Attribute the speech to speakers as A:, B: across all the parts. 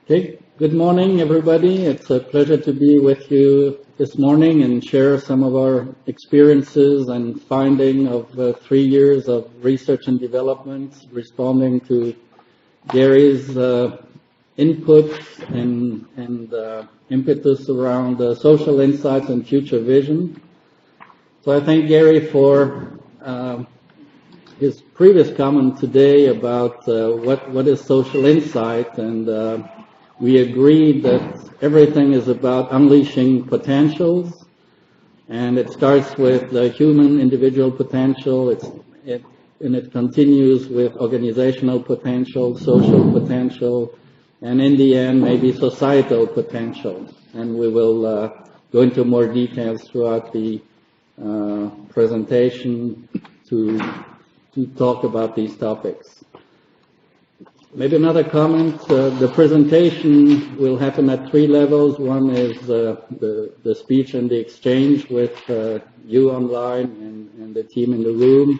A: Okay, good morning, everybody. It's a pleasure to be with you this morning and share some of our experiences and finding of 3 years of research and development, responding to Gary's input and impetus around social insights and future vision. So I thank Gary for his previous comment today about what is social insight, and we agreed that everything is about unleashing potentials, and it starts with the human individual potential, and it continues with organizational potential, social potential, and in the end maybe societal potential. And we will go into more details throughout the presentation to talk about these topics. Maybe another comment, the presentation will happen at 3 levels. One is the speech and the exchange with you online and the team in the room.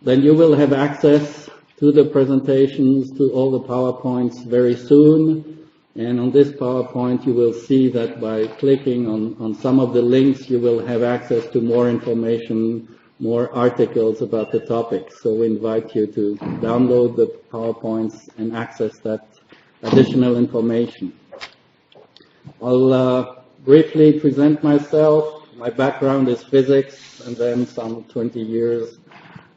A: Then you will have access to the presentations, to all the PowerPoints very soon. And on this PowerPoint, you will see that by clicking on some of the links, you will have access to more information, more articles about the topics. So we invite you to download the PowerPoints and access that additional information. I'll briefly present myself. My background is physics, and then some 20 years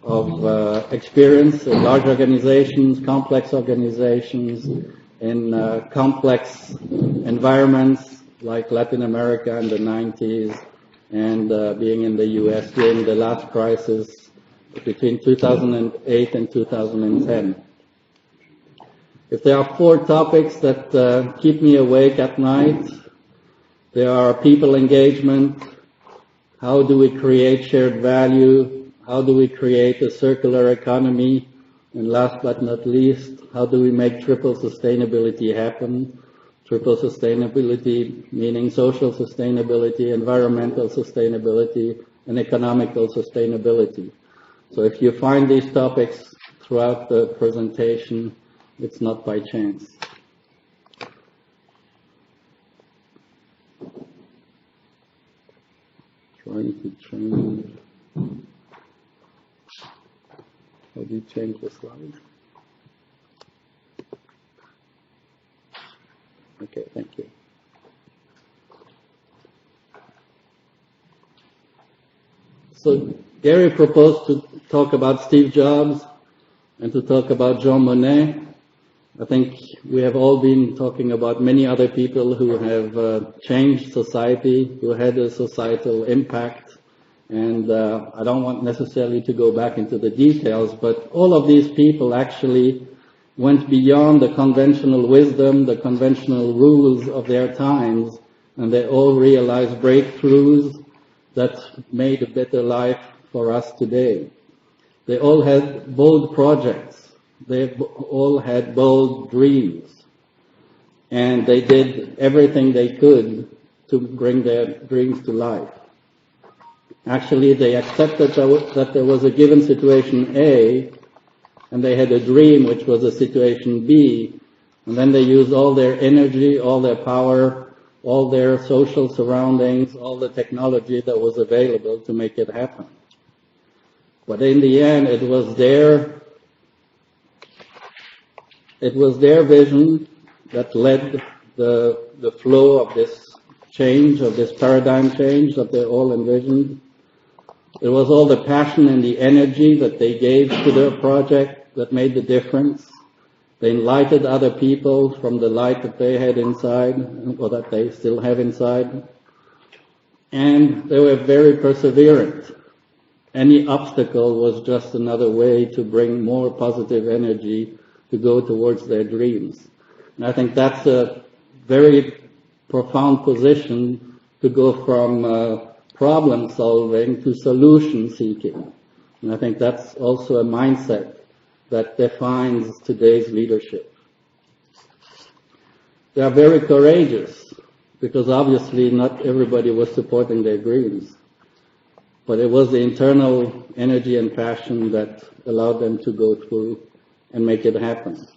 A: of experience in large organizations, complex organizations, in complex environments like Latin America in the 90s, and being in the U.S. during the last crisis between 2008 and 2010. If there are 4 topics that keep me awake at night, there are people engagement, how do we create shared value, how do we create a circular economy, and last but not least, how do we make triple sustainability happen? Triple sustainability meaning social sustainability, environmental sustainability, and economical sustainability. So if you find these topics throughout the presentation, it's not by chance. Trying to change. How do you change the slide? Okay, thank you. So Gary proposed to talk about Steve Jobs and to talk about Jean Monnet. I think we have all been talking about many other people who have changed society, who had a societal impact. And I don't want necessarily to go back into the details, but all of these people actually went beyond the conventional wisdom, the conventional rules of their times, and they all realized breakthroughs that made a better life for us today. They all had bold projects. They all had bold dreams. And they did everything they could to bring their dreams to life. Actually, they accepted that there was a given situation A, and they had a dream which was a situation B, and then they used all their energy, all their power, all their social surroundings, all the technology that was available to make it happen. But in the end, it was their vision that led the flow of this change, of this paradigm change that they all envisioned. It was all the passion and the energy that they gave to their project that made the difference. They enlightened other people from the light that they had inside, or that they still have inside. And they were very perseverant. Any obstacle was just another way to bring more positive energy to go towards their dreams. And I think that's a very profound position to go from problem solving to solution seeking. And I think that's also a mindset that defines today's leadership. They are very courageous because obviously not everybody was supporting their dreams. But it was the internal energy and passion that allowed them to go through and make it happen.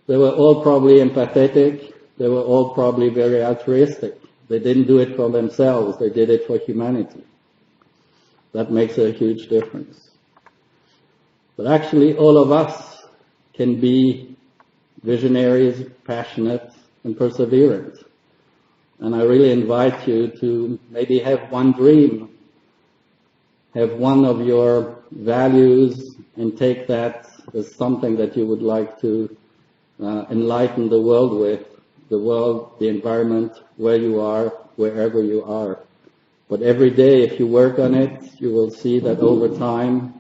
A: They were all probably empathetic. they were all probably very altruistic. They didn't do it for themselves, they did it for humanity. That makes a huge difference. But actually, all of us can be visionaries, passionate, and perseverant. And I really invite you to maybe have one dream, have one of your values, and take that as something that you would like to enlighten the world with, the environment, where you are, wherever you are. But every day, if you work on it, you will see that over time,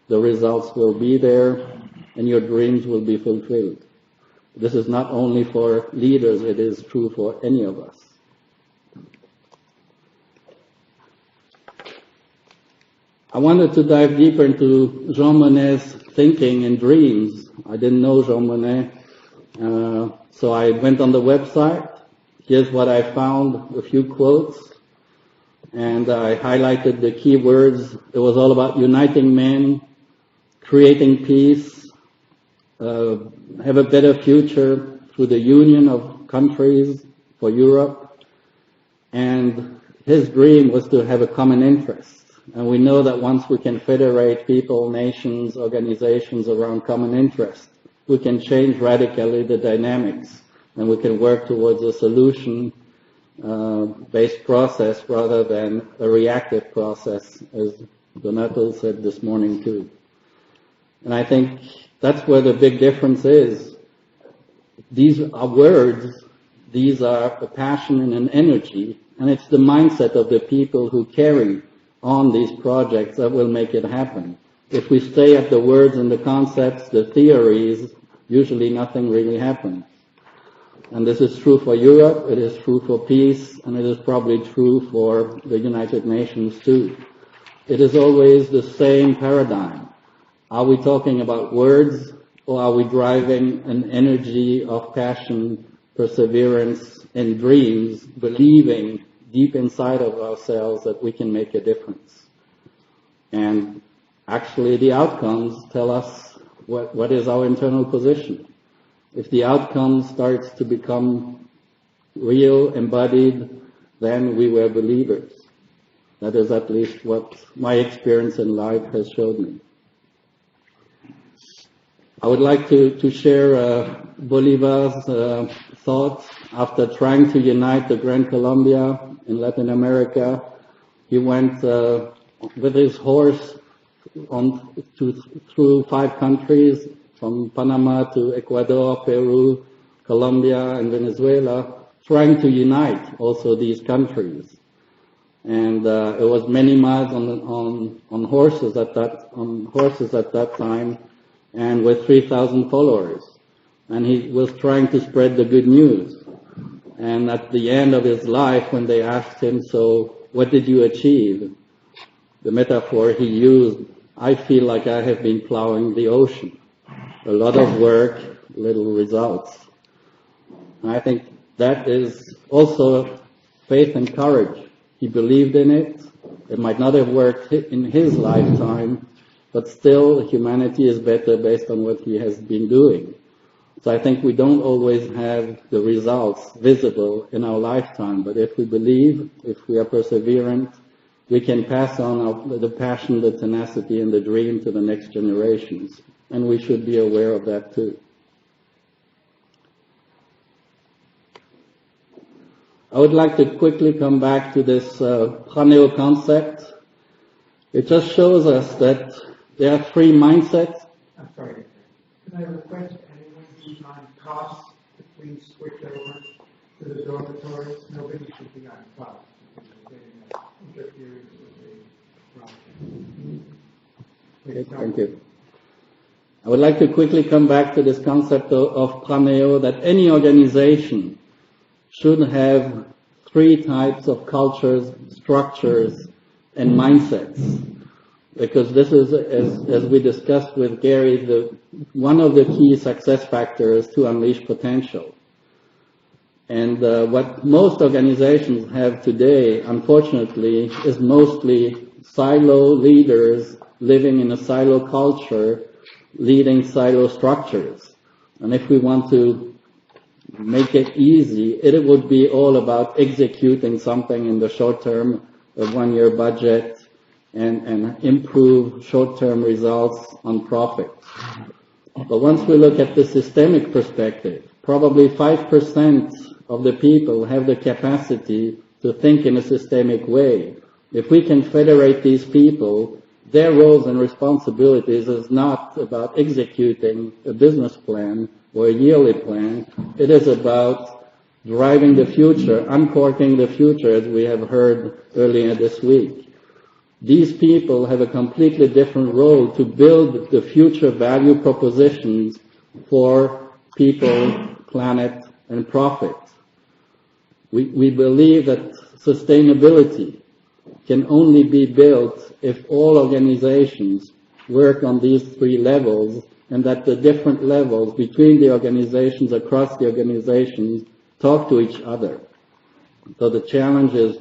A: the results will be there, and your dreams will be fulfilled. This is not only for leaders, it is true for any of us. I wanted to dive deeper into Jean Monnet's thinking and dreams. I didn't know Jean Monnet, so I went on the website. Here's what I found, a few quotes, and I highlighted the key words. It was all about uniting men, creating peace, have a better future through the union of countries for Europe, and his dream was to have a common interest. And we know that once we can federate people, nations, organizations around common interest, we can change radically the dynamics, and we can work towards a solution-based process rather than a reactive process, as Donato said this morning too. And I think that's where the big difference is. These are words, these are a passion and an energy, and it's the mindset of the people who carry on these projects that will make it happen. If we stay at the words and the concepts, the theories, usually nothing really happens. And this is true for Europe, it is true for peace, and it is probably true for the United Nations too. It is always the same paradigm. Are we talking about words, or are we driving an energy of passion, perseverance, and dreams, believing deep inside of ourselves that we can make a difference? And actually the outcomes tell us what is our internal position. If the outcome starts to become real, embodied, then we were believers. That is at least what my experience in life has showed me. I would like to share Bolivar's thoughts after trying to unite the Gran Colombia in Latin America. He went with his horse through 5 countries, from Panama to Ecuador, Peru, Colombia, and Venezuela, trying to unite also these countries. And it was many miles on horses at that time, and with 3,000 followers. And he was trying to spread the good news. And at the end of his life, when they asked him, so what did you achieve? The metaphor he used, I feel like I have been plowing the ocean. A lot of work, little results. And I think that is also faith and courage. He believed in it. It might not have worked in his lifetime, but still humanity is better based on what he has been doing. So I think we don't always have the results visible in our lifetime, but if we believe, if we are perseverant, we can pass on the passion, the tenacity, and the dream to the next generations. And we should be aware of that too. I would like to quickly come back to this Praneo concept. It just shows us that there are 3 mindsets.
B: I'm sorry. Can I request anyone who's on class to please switch over to the dormitories? Nobody should be on class. Interference with the
A: Thank you. I would like to quickly come back to this concept of Praneo, that any organization should have 3 types of cultures, structures, and mindsets. Because this is, as we discussed with Gary, one of the key success factors to unleash potential. And what most organizations have today, unfortunately, is mostly silo leaders living in a silo culture, leading silo structures. And if we want to make it easy, it would be all about executing something in the short term, a 1-year budget, and improve short-term results on profit. But once we look at the systemic perspective, probably 5% of the people have the capacity to think in a systemic way. If we can federate these people, their roles and responsibilities is not about executing a business plan or a yearly plan. It is about driving the future, uncorking the future, as we have heard earlier this week. These people have a completely different role to build the future value propositions for people, planet, and profit. We believe that sustainability can only be built if all organizations work on these 3 levels, and that the different levels between the organizations, across the organizations, talk to each other. So the challenge is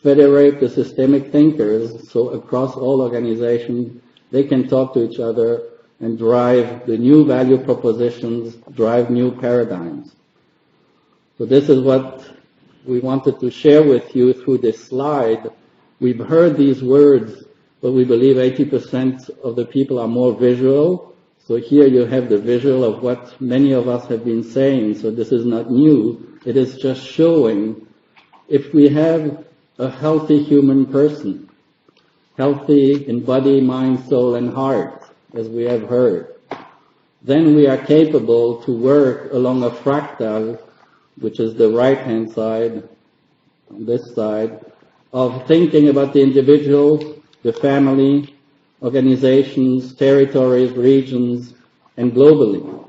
A: federate the systemic thinkers, so across all organizations, they can talk to each other and drive the new value propositions, drive new paradigms. So this is what we wanted to share with you through this slide. We've heard these words, but we believe 80% of the people are more visual. So here you have the visual of what many of us have been saying. So this is not new. It is just showing if we have a healthy human person, healthy in body, mind, soul, and heart, as we have heard, then we are capable to work along a fractal, which is the right-hand side, on this side, of thinking about the individual, the family, organizations, territories, regions, and globally,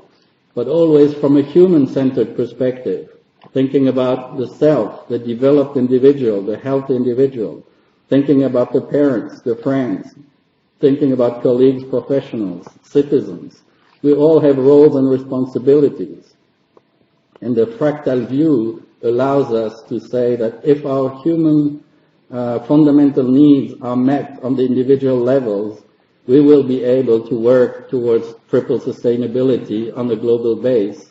A: but always from a human-centered perspective, thinking about the self, the developed individual, the healthy individual, thinking about the parents, the friends, thinking about colleagues, professionals, citizens. We all have roles and responsibilities. And the fractal view allows us to say that if our human fundamental needs are met on the individual levels, we will be able to work towards triple sustainability on a global base,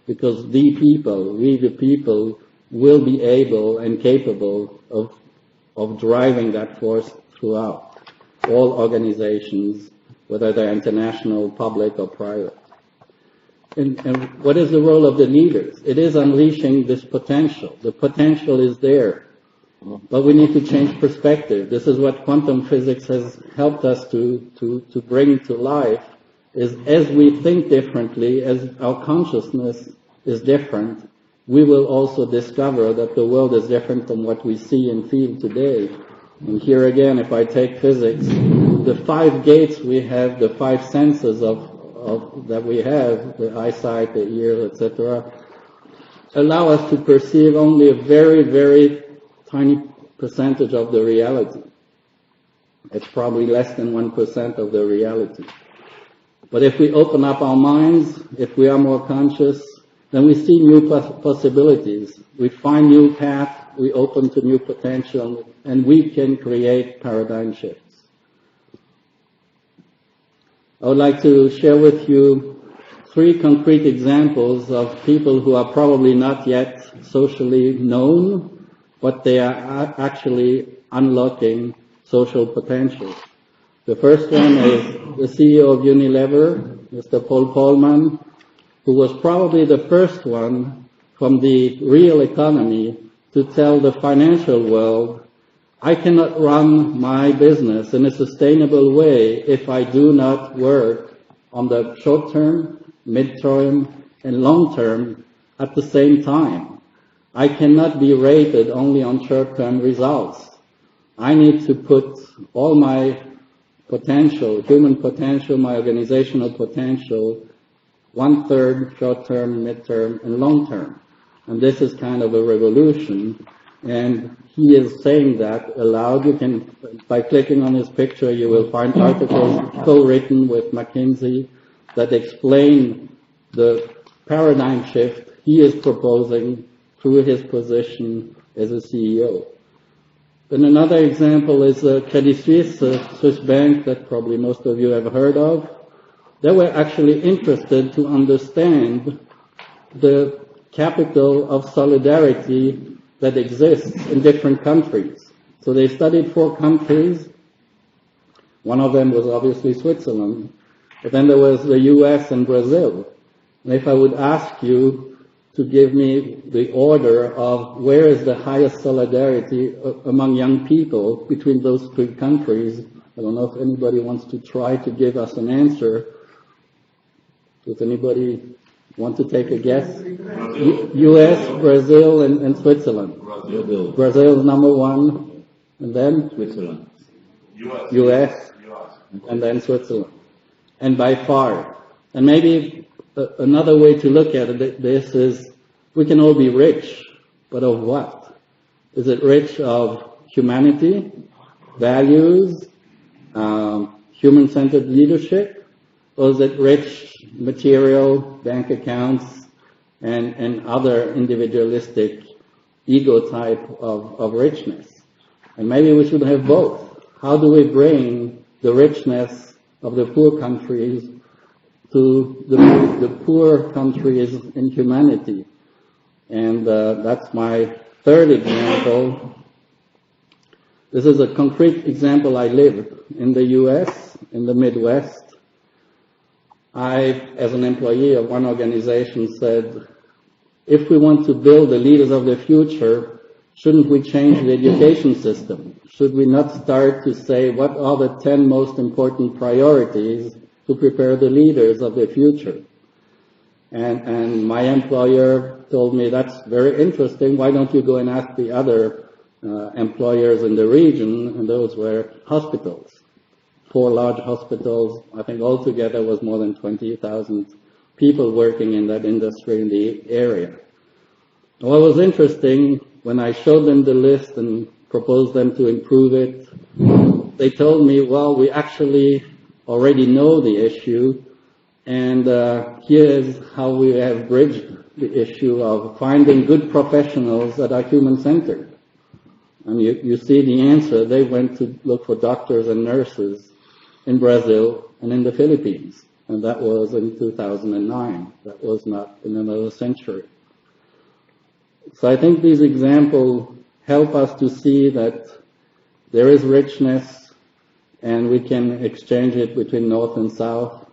A: because we the people, will be able and capable of driving that force throughout all organizations, whether they're international, public, or private. And what is the role of the leaders? It is unleashing this potential. The potential is there. But we need to change perspective. This is what quantum physics has helped us to bring to life, is as we think differently, as our consciousness is different, we will also discover that the world is different from what we see and feel today. And here again, if I take physics, the 5 gates we have, the 5 senses that we have, the eyesight, the ear, etc., allow us to perceive only a very, very tiny percentage of the reality. It's probably less than 1% of the reality. But if we open up our minds, if we are more conscious, then we see new possibilities. We find new paths, we open to new potential, and we can create paradigm shifts. I would like to share with you 3 concrete examples of people who are probably not yet socially known, but they are actually unlocking social potential. The first one is the CEO of Unilever, Mr. Paul Polman, who was probably the first one from the real economy to tell the financial world, I cannot run my business in a sustainable way if I do not work on the short term, mid-term, and long term at the same time. I cannot be rated only on short-term results. I need to put all my potential, human potential, my organizational potential, 1/3 short-term, mid-term, and long-term. And this is kind of a revolution. And he is saying that aloud. You can, by clicking on his picture, you will find articles co-written with McKinsey that explain the paradigm shift he is proposing through his position as a CEO. And another example is Credit Suisse, a Swiss bank that probably most of you have heard of. They were actually interested to understand the capital of solidarity that exists in different countries. So they studied 4 countries. One of them was obviously Switzerland, but then there was the US and Brazil. And if I would ask you to give me the order of where is the highest solidarity among young people between those 3 countries, I don't know if anybody wants to try to give us an answer. Does anybody want to take a guess? US, Brazil, and Switzerland. Brazil is number 1, and then? Switzerland. US, and then Switzerland. And by far. And maybe another way to look at this is, we can all be rich, but of what? Is it rich of humanity, values, human-centered leadership, or is it rich material, bank accounts, and other individualistic ego type of richness? And maybe we should have both. How do we bring the richness of the poor countries to the poor countries in humanity? And that's my 3rd example. This is a concrete example. I live in the US, in the Midwest. I, as an employee of one organization, said, if we want to build the leaders of the future, shouldn't we change the education system? Should we not start to say what are the 10 most important priorities to prepare the leaders of the future? And my employer told me, that's very interesting. Why don't you go and ask the other employers in the region? And those were hospitals. 4 large hospitals. I think altogether was more than 20,000 people working in that industry in the area. What was interesting, when I showed them the list and proposed them to improve it, they told me, well, we actually already know the issue, and here's how we have bridged the issue of finding good professionals that are human-centered. And you see the answer. They went to look for doctors and nurses in Brazil and in the Philippines. And that was in 2009. That was not in another century. So I think these examples help us to see that there is richness and we can exchange it between North and South,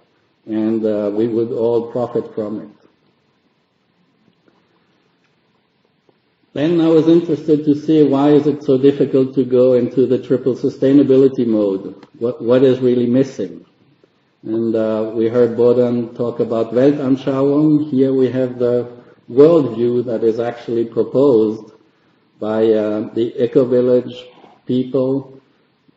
A: and we would all profit from it. Then I was interested to see why is it so difficult to go into the triple sustainability mode? What is really missing? And we heard Bodan talk about Weltanschauung. Here we have the worldview that is actually proposed by the eco-village people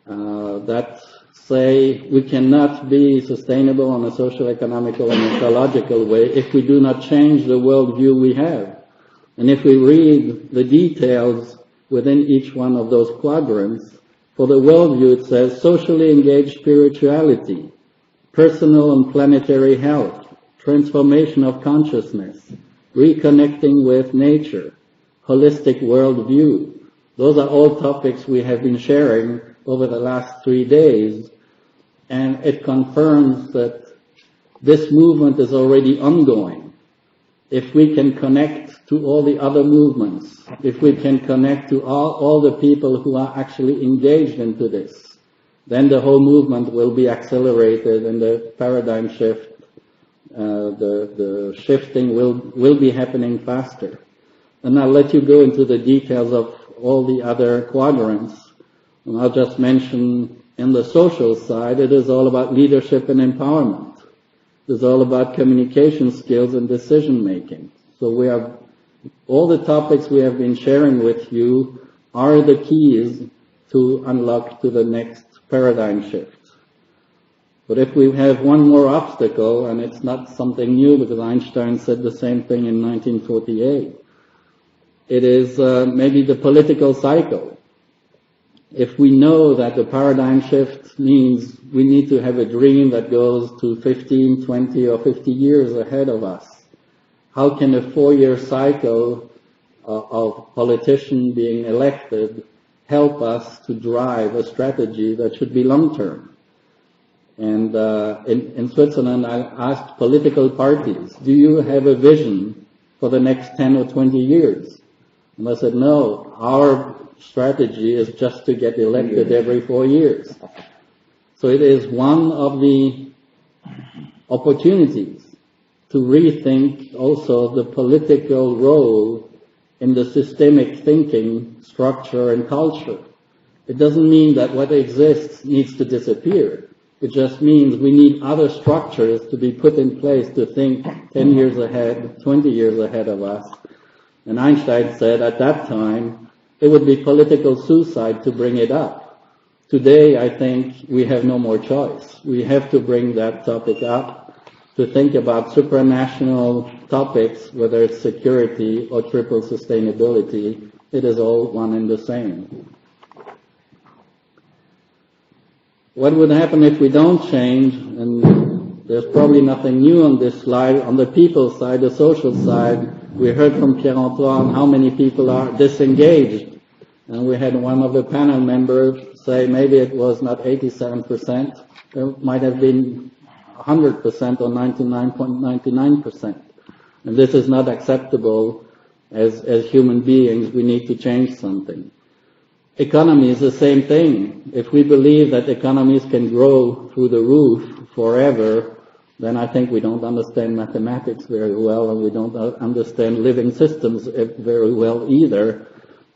A: that say we cannot be sustainable on a social, economical, and ecological way if we do not change the worldview we have. And if we read the details within each one of those quadrants, for the worldview it says socially engaged spirituality, personal and planetary health, transformation of consciousness, reconnecting with nature, holistic worldview. Those are all topics we have been sharing over the last 3 days, and it confirms that this movement is already ongoing. If we can connect to all the other movements, if we can connect to all the people who are actually engaged into this, then the whole movement will be accelerated and the paradigm shift, the shifting will be happening faster. And I'll let you go into the details of all the other quadrants. And I'll just mention in the social side, it is all about leadership and empowerment. It is all about communication skills and decision making. So we have all the topics we have been sharing with you are the keys to unlock to the next paradigm shift. But if we have one more obstacle, and it's not something new because Einstein said the same thing in 1948, it is maybe the political cycle. If we know that the paradigm shift means we need to have a dream that goes to 15, 20, or 50 years ahead of us, how can a 4-year cycle of politicians being elected help us to drive a strategy that should be long-term? And in Switzerland, I asked political parties, do you have a vision for the next 10 or 20 years. And I said, no, our strategy is just to get elected every 4 years. So it is one of the opportunities to rethink also the political role in the systemic thinking, structure, and culture. It doesn't mean that what exists needs to disappear. It just means we need other structures to be put in place to think 10 years ahead, 20 years ahead of us. And Einstein said at that time, it would be political suicide to bring it up. Today, I think we have no more choice. We have to bring that topic up to think about supranational topics, whether it's security or triple sustainability. It is all one and the same. What would happen if we don't change? And there's probably nothing new on this slide. On the people side, the social side, we heard from Pierre-Antoine how many people are disengaged. And we had one of the panel members say maybe it was not 87%, it might have been 100% or 99.99%. And this is not acceptable as human beings. We need to change something. Economy is the same thing. If we believe that economies can grow through the roof forever, then I think we don't understand mathematics very well, and we don't understand living systems very well either.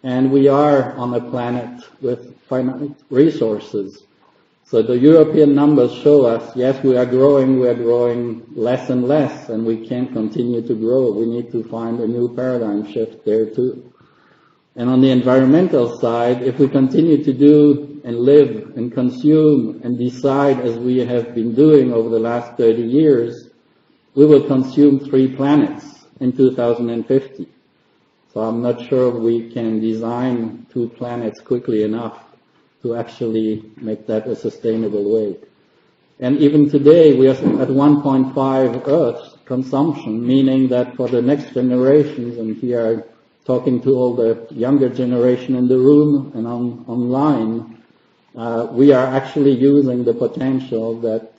A: And we are on a planet with finite resources. So the European numbers show us, yes, we are growing less and less, and we can't continue to grow. We need to find a new paradigm shift there too. And on the environmental side, if we continue to do and live and consume and decide as we have been doing over the last 30 years, we will consume 3 planets in 2050. So I'm not sure we can design 2 planets quickly enough to actually make that a sustainable way. And even today, we are at 1.5 Earth consumption, meaning that for the next generations, and here talking to all the younger generation in the room and online, we are actually using the potential that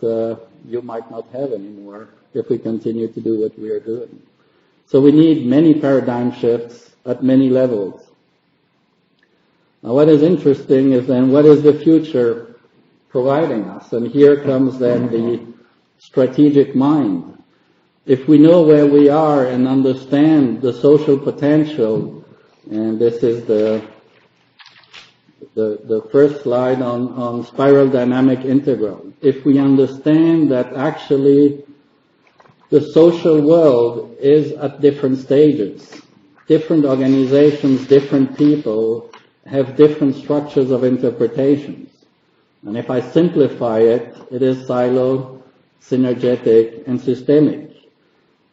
A: you might not have anymore if we continue to do what we are doing. So we need many paradigm shifts at many levels. Now what is interesting is then what is the future providing us? And here comes then the strategic mind. If we know where we are and understand the social potential, and this is the first slide on spiral dynamic integral. If we understand that actually the social world is at different stages, different organizations, different people have different structures of interpretations. And if I simplify it, it is silo, synergetic, and systemic.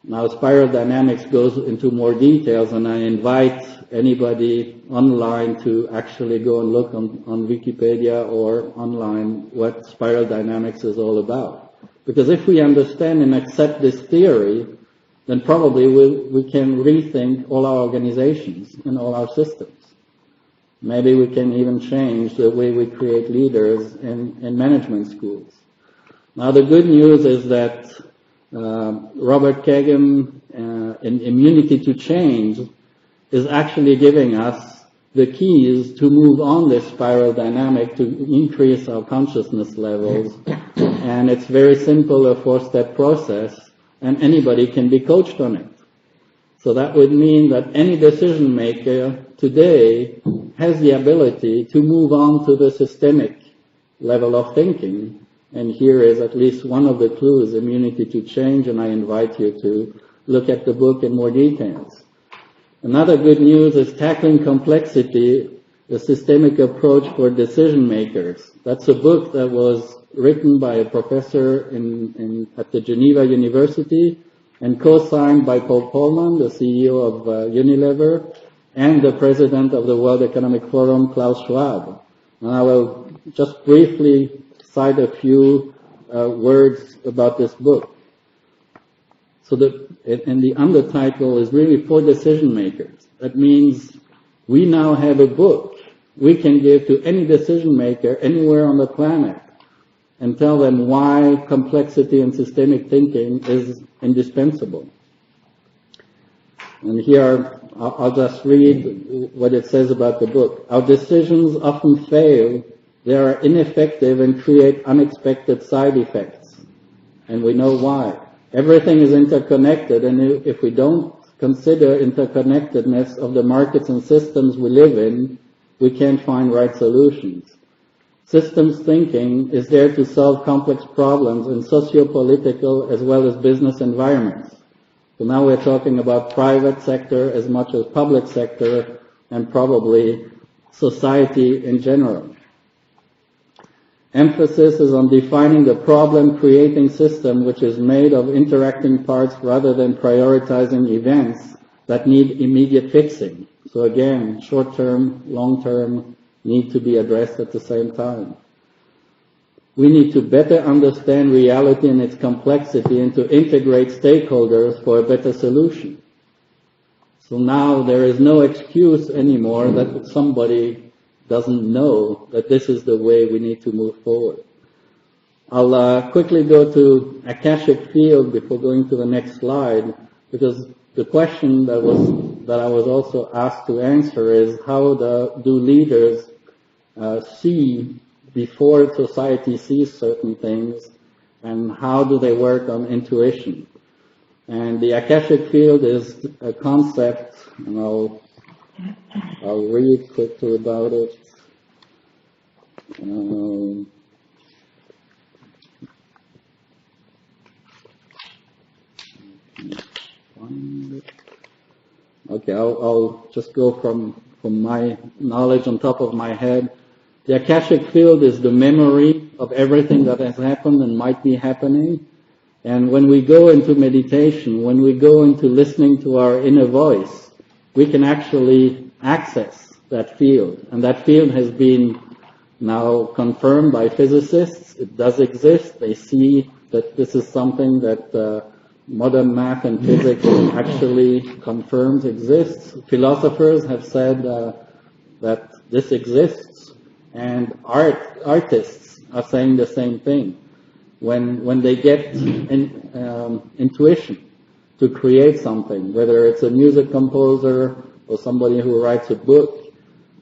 A: Now, spiral dynamics goes into more details, and I invite anybody online to actually go and look on Wikipedia or online what spiral dynamics is all about. Because if we understand and accept this theory, then probably we can rethink all our organizations and all our systems. Maybe we can even change the way we create leaders in management schools. Now, the good news is that Robert Kagan in Immunity to Change is actually giving us the keys to move on this spiral dynamic to increase our consciousness levels. And it's very simple, a 4-step process, and anybody can be coached on it. So that would mean that any decision maker today has the ability to move on to the systemic level of thinking. And here is at least one of the clues, Immunity to Change, and I invite you to look at the book in more details. Another good news is Tackling Complexity, the Systemic Approach for Decision Makers. That's a book that was written by a professor at the Geneva University and co-signed by Paul Polman, the CEO of Unilever, and the president of the World Economic Forum, Klaus Schwab. And I will just briefly cite a few words about this book. So and the undertitle is really for decision makers. That means we now have a book we can give to any decision maker anywhere on the planet and tell them why complexity and systemic thinking is indispensable. And here, I'll just read what it says about the book. Our decisions often fail. They are ineffective and create unexpected side effects. And we know why. Everything is interconnected, and if we don't consider interconnectedness of the markets and systems we live in, we can't find right solutions. Systems thinking is there to solve complex problems in socio-political as well as business environments. So now we're talking about private sector as much as public sector and probably society in general. Emphasis is on defining the problem-creating system which is made of interacting parts rather than prioritizing events that need immediate fixing. So again, short-term, long-term need to be addressed at the same time. We need to better understand reality and its complexity and to integrate stakeholders for a better solution. So now there is no excuse anymore that somebody doesn't know that this is the way we need to move forward. I'll quickly go to Akashic Field before going to the next slide, because the question that I was also asked to answer is how do leaders see before society sees certain things, and how do they work on intuition? And the Akashic Field is a concept, and I'll read quickly about it. Okay, I'll just go from my knowledge on top of my head. The Akashic Field is the memory of everything that has happened and might be happening. And when we go into meditation, when we go into listening to our inner voice, we can actually access that field. And that field has been now confirmed by physicists. It does exist. They see that this is something that modern math and physics actually confirms exists. Philosophers have said that this exists, and artists are saying the same thing. When they get intuition to create something, whether it's a music composer or somebody who writes a book,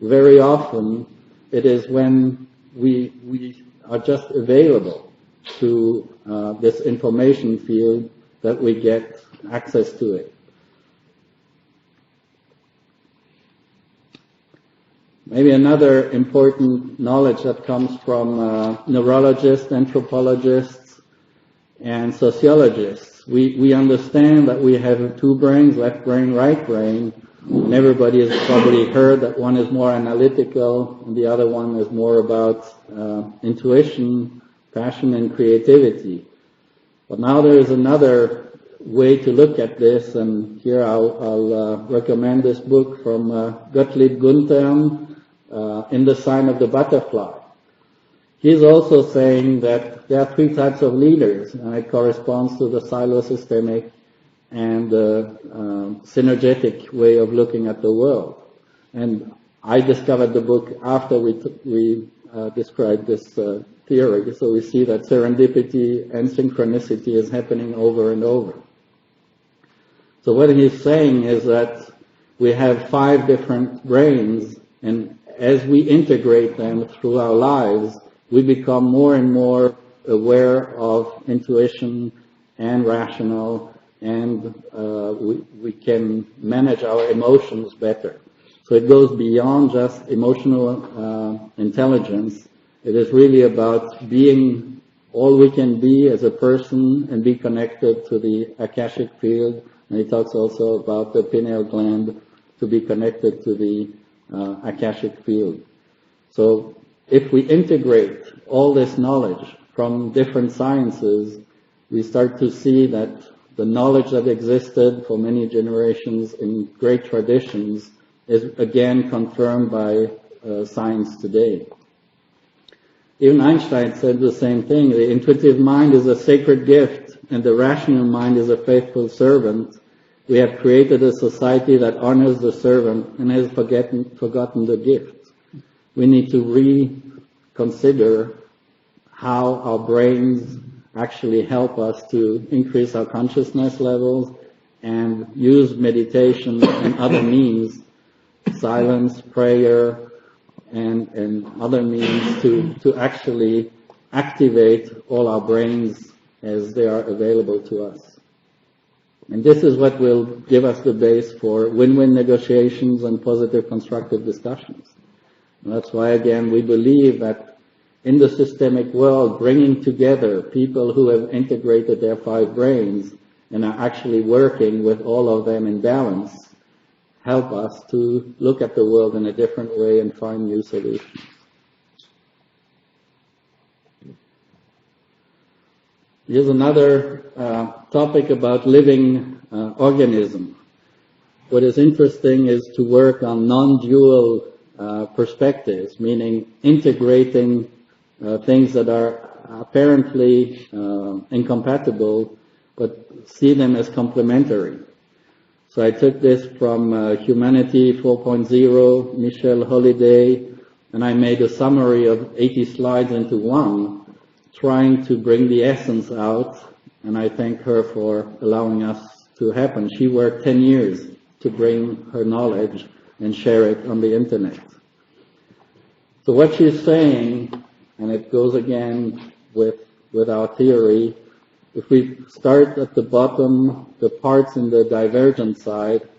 A: very often it is when we are just available to this information field that we get access to it. Maybe another important knowledge that comes from neurologists, anthropologists, and sociologists. We understand that we have two brains, left brain, right brain, and everybody has probably heard that one is more analytical and the other one is more about intuition, passion, and creativity. But now there is another way to look at this, and here I'll recommend this book from Gottlieb Gunther, In the Sign of the Butterfly. He's also saying that there are three types of leaders, and it corresponds to the silosystemic and the synergetic way of looking at the world. And I discovered the book after we described this theory, so we see that serendipity and synchronicity is happening over and over. So what he's saying is that we have 5 different brains, and as we integrate them through our lives, we become more and more aware of intuition and rational, and we can manage our emotions better. So it goes beyond just emotional intelligence. It is really about being all we can be as a person and be connected to the Akashic field. And he talks also about the pineal gland to be connected to the Akashic field. So if we integrate all this knowledge from different sciences, we start to see that the knowledge that existed for many generations in great traditions is again confirmed by science today. Even Einstein said the same thing. The intuitive mind is a sacred gift, and the rational mind is a faithful servant. We have created a society that honors the servant and has forgotten the gift. We need to reconsider how our brains actually help us to increase our consciousness levels and use meditation and other means, silence, prayer, and other means to actually activate all our brains as they are available to us. And this is what will give us the base for win-win negotiations and positive constructive discussions. And that's why, again, we believe that in the systemic world, bringing together people who have integrated their 5 brains and are actually working with all of them in balance help us to look at the world in a different way and find new solutions. Here's another topic about living organism. What is interesting is to work on non-dual perspectives, meaning integrating things that are apparently incompatible, but see them as complementary. So I took this from Humanity 4.0, Michelle Holiday, and I made a summary of 80 slides into one, trying to bring the essence out, and I thank her for allowing us to happen. She worked 10 years to bring her knowledge and share it on the internet. So what she's saying, and it goes again with our theory, if we start at the bottom, the parts in the divergent side,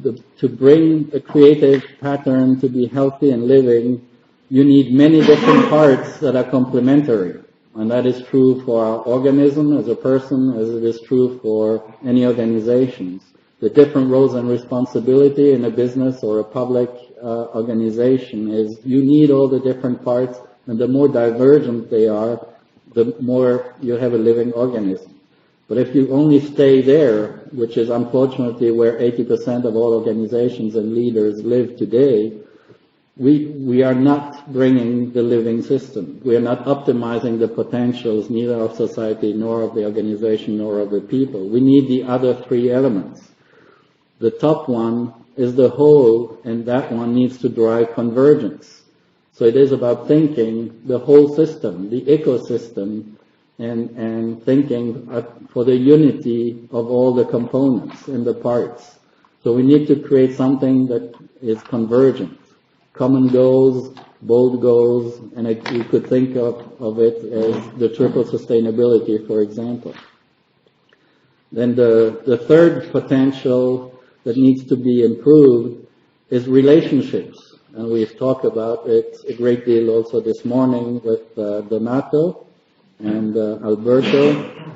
A: to bring a creative pattern to be healthy and living, you need many different parts that are complementary. And that is true for our organism as a person, as it is true for any organizations. The different roles and responsibility in a business or a public organization is you need all the different parts, and the more divergent they are, the more you have a living organism. But if you only stay there, which is unfortunately where 80% of all organizations and leaders live today, we are not bringing the living system. We are not optimizing the potentials neither of society nor of the organization nor of the people. We need the other 3 elements. The top one is the whole, and that one needs to drive convergence. So it is about thinking the whole system, the ecosystem, and thinking for the unity of all the components and the parts. So we need to create something that is convergent. Common goals, bold goals, and you could think of it as the triple sustainability, for example. Then the third potential that needs to be improved is relationships. And we've talked about it a great deal also this morning with Donato and Alberto.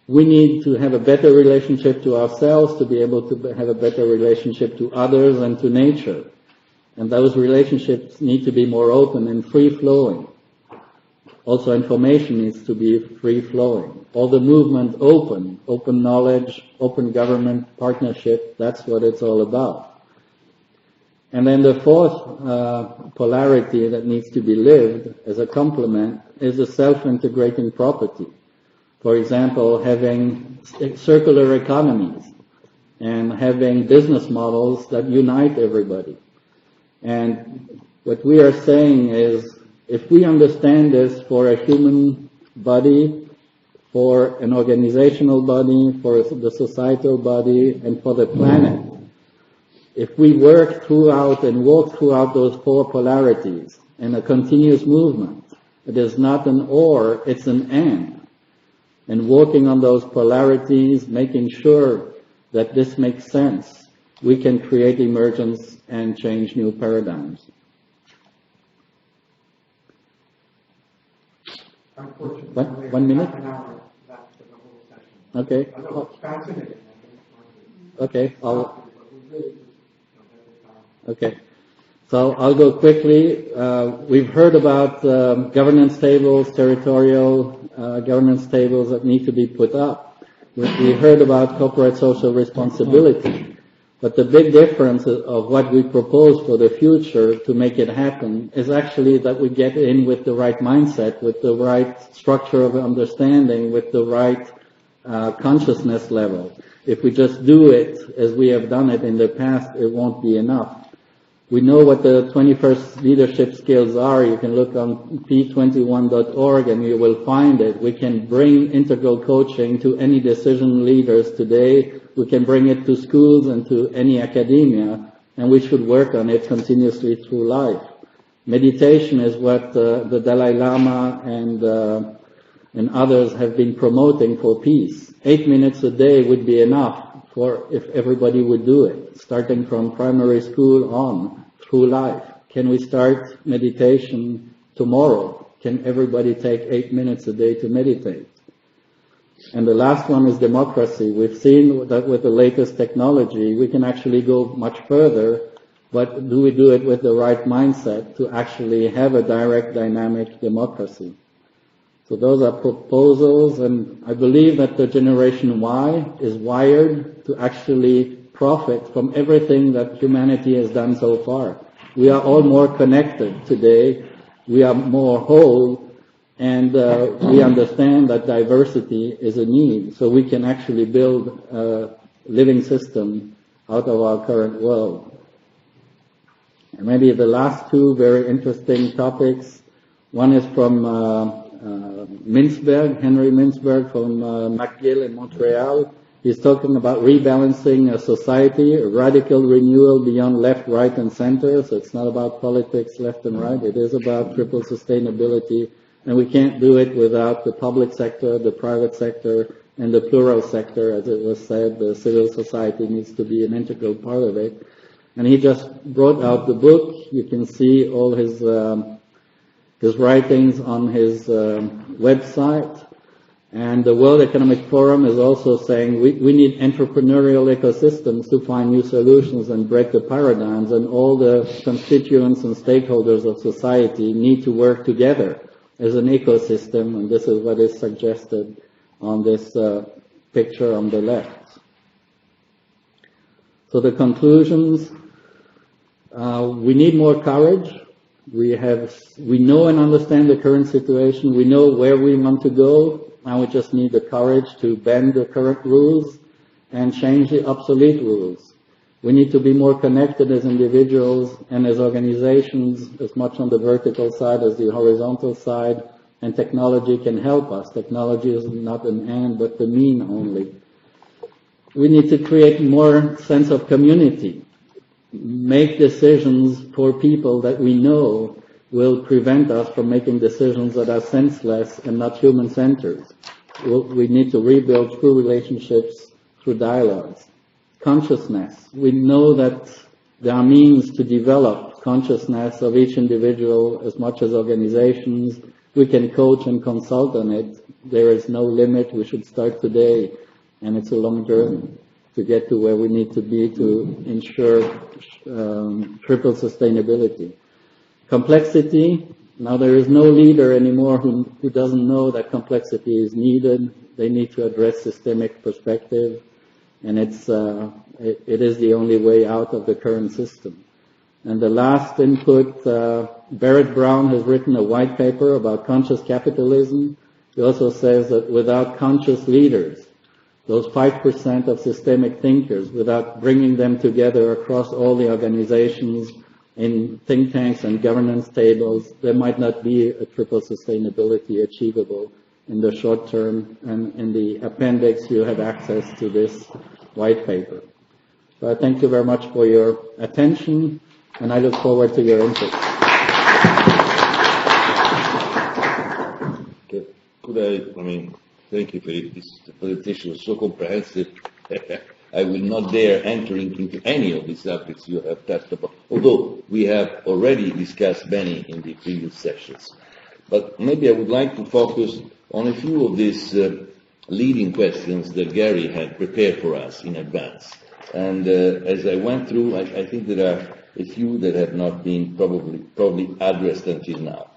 A: We need to have a better relationship to ourselves to be able to have a better relationship to others and to nature. And those relationships need to be more open and free-flowing. Also, information needs to be free-flowing. All the movement open knowledge, open government, partnership, that's what it's all about. And then the fourth polarity that needs to be lived as a complement is the self-integrating property. For example, having circular economies and having business models that unite everybody. And what we are saying is, if we understand this for a human body, for an organizational body, for the societal body, and for the planet, if we work throughout and walk throughout those 4 polarities in a continuous movement, it is not an or, it's an and. And working on those polarities, making sure that this makes sense, we can create emergence and change new paradigms.
B: Unfortunately,
A: 1 minute?
B: half an hour left for the whole session.
A: Okay.
B: Although it's fascinating.
A: Okay. Okay. So I'll go quickly. We've heard about governance tables, territorial governance tables that need to be put up. We heard about corporate social responsibility. But the big difference of what we propose for the future to make it happen is actually that we get in with the right mindset, with the right structure of understanding, with the right consciousness level. If we just do it as we have done it in the past, it won't be enough. We know what the 21st leadership skills are. You can look on p21.org and you will find it. We can bring integral coaching to any decision leaders today. We can bring it to schools and to any academia, and we should work on it continuously through life. Meditation is what the Dalai Lama and others have been promoting for peace. 8 minutes a day would be enough for if everybody would do it, starting from primary school on through life. Can we start meditation tomorrow? Can everybody take 8 minutes a day to meditate? And the last one is democracy. We've seen that with the latest technology, we can actually go much further, but do we do it with the right mindset to actually have a direct, dynamic democracy? So those are proposals, and I believe that the Generation Y is wired to actually profit from everything that humanity has done so far. We are all more connected today, we are more whole, and we understand that diversity is a need, so we can actually build a living system out of our current world. And maybe the last two very interesting topics. One is from Mintzberg, Henry Mintzberg from McGill in Montreal. He's talking about rebalancing a society, a radical renewal beyond left, right, and center. So it's not about politics, left and right. It is about triple sustainability. And we can't do it without the public sector, the private sector, and the plural sector. As it was said, the civil society needs to be an integral part of it. And he just brought out the book. You can see all his writings on his website. And the World Economic Forum is also saying we need entrepreneurial ecosystems to find new solutions and break the paradigms, and all the constituents and stakeholders of society need to work together as an ecosystem, and this is what is suggested on this picture on the left. So the conclusions, we need more courage. We know and understand the current situation. We know where we want to go. Now we just need the courage to bend the current rules and change the obsolete rules. We need to be more connected as individuals and as organizations, as much on the vertical side as the horizontal side, and technology can help us. Technology is not an end, but the mean only. We need to create more sense of community, make decisions for people that we know will prevent us from making decisions that are senseless and not human-centered. We need to rebuild true relationships through dialogues. Consciousness. We know that there are means to develop consciousness of each individual as much as organizations. We can coach and consult on it. There is no limit. We should start today, and it's a long journey to get to where we need to be to ensure triple sustainability. Complexity. Now there is no leader anymore who doesn't know that complexity is needed. They need to address systemic perspective, and it is the only way out of the current system. And the last input, Barrett Brown has written a white paper about conscious capitalism. He also says that without conscious leaders, those 5% of systemic thinkers, without bringing them together across all the organizations in think tanks and governance tables, there might not be a triple sustainability achievable in the short term. And in the appendix, you have access to this white paper. So I thank you very much for your attention, and I look forward to your input.
C: Thank you, Philippe. This presentation was so comprehensive. I will not dare enter into any of the subjects you have touched upon, although we have already discussed many in the previous sessions. But maybe I would like to focus on a few of these leading questions that Gary had prepared for us in advance. And as I went through, I think there are a few that have not been probably addressed until now.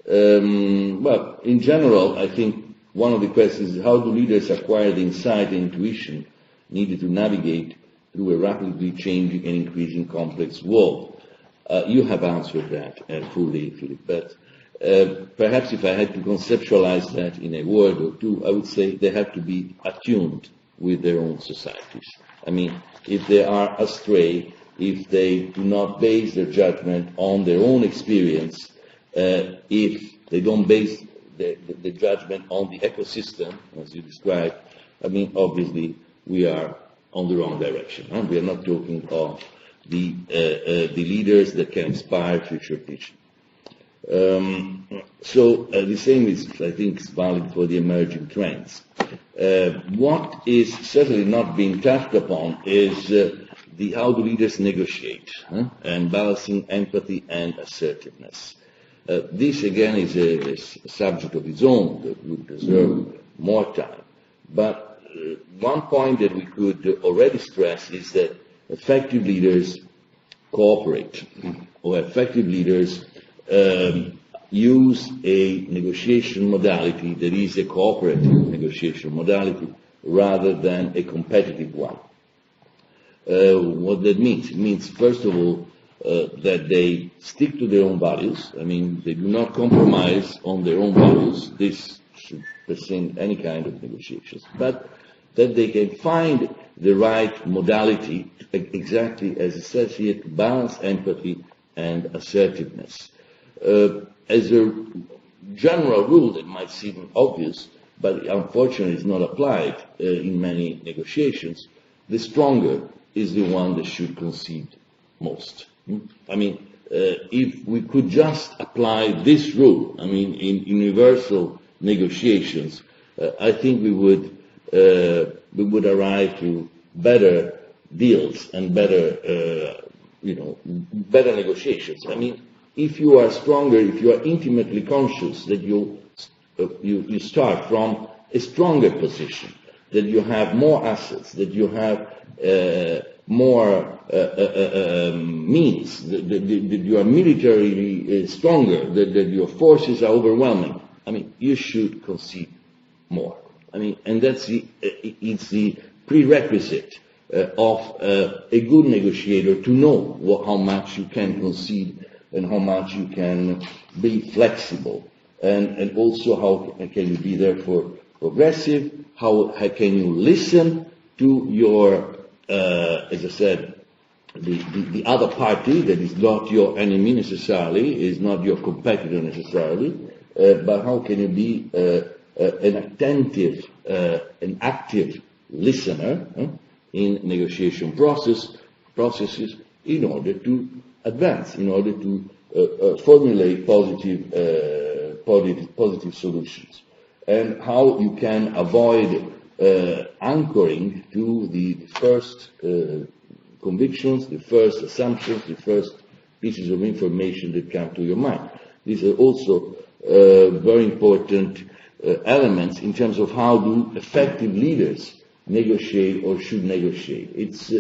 C: Well, in general, I think one of the questions is how do leaders acquire the insight and intuition needed to navigate through a rapidly changing and increasing complex world? You have answered that fully, Philippe, but perhaps if I had to conceptualize that in a word or two, I would say they have to be attuned with their own societies. I mean, if they are astray, if they do not base their judgment on their own experience, if they don't base the judgment on the ecosystem, as you described, I mean, obviously we are on the wrong direction. Huh? We are not talking of the leaders that can inspire future teaching. So the same is, I think, is valid for the emerging trends. What is certainly not being touched upon is how do leaders negotiate, and balancing empathy and assertiveness. This again is a subject of its own that would deserve more time. But one point that we could already stress is that effective leaders cooperate, or effective leaders use a negotiation modality that is a cooperative negotiation modality rather than a competitive one. What that means? It means, first of all, that they stick to their own values. I mean, they do not compromise on their own values. This should present any kind of negotiations. But that they can find the right modality, exactly as it says here, to balance empathy and assertiveness. As a general rule that might seem obvious, but unfortunately is not applied in many negotiations, the stronger is the one that should concede most. I mean, if we could just apply this rule, I mean, in universal negotiations, I think we would arrive to better deals and better, better negotiations. I mean, if you are stronger, if you are intimately conscious that you start from a stronger position, that you have more assets, that you have more means, that you are militarily stronger, that your forces are overwhelming, I mean, you should concede more. I mean, and it's the prerequisite of a good negotiator to know how much you can concede and how much you can be flexible, and also how can you be therefore progressive, how can you listen to your, as I said, the other party that is not your enemy necessarily, is not your competitor necessarily, but how can you be an attentive, an active listener in negotiation processes in order to advance, in order to formulate positive solutions, and how you can avoid anchoring to the first convictions, the first assumptions, the first pieces of information that come to your mind. These are also very important elements in terms of how do effective leaders negotiate or should negotiate. It's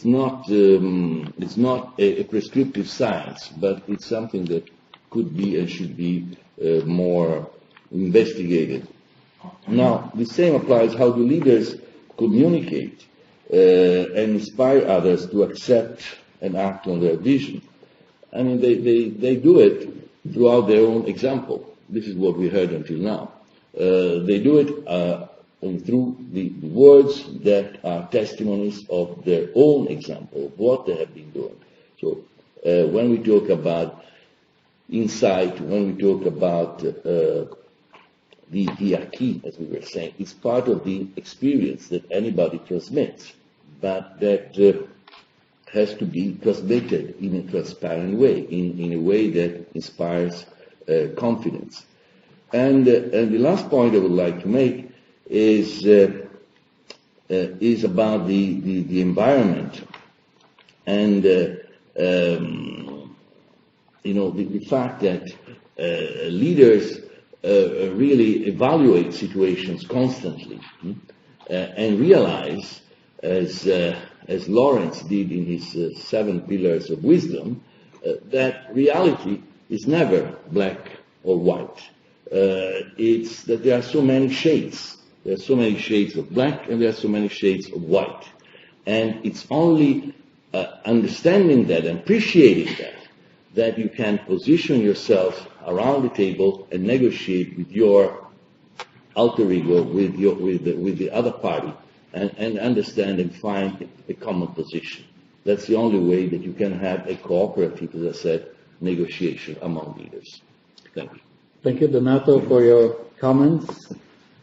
C: not a prescriptive science, but it's something that could be and should be more investigated. Now, the same applies how do leaders communicate and inspire others to accept and act on their vision. I mean, they do it throughout their own example. This is what we heard until now. They do it through the words that are testimonies of their own example, of what they have been doing. So when we talk about insight, when we talk about the acquis, as we were saying, it's part of the experience that anybody transmits, but that has to be transmitted in a transparent way, in a way that inspires confidence. And the last point I would like to make is about the environment, and the fact that leaders really evaluate situations constantly and realize, as Lawrence did in his 7 Pillars of Wisdom, that reality is never black or white. It's that there are so many shades. There are so many shades of black and there are so many shades of white. And it's only understanding that and appreciating that you can position yourself around the table and negotiate with your alter ego, with the other party, and understand and find a common position. That's the only way that you can have a cooperative, as I said, negotiation among leaders. Thank you.
A: Thank you, Donato, for your comments.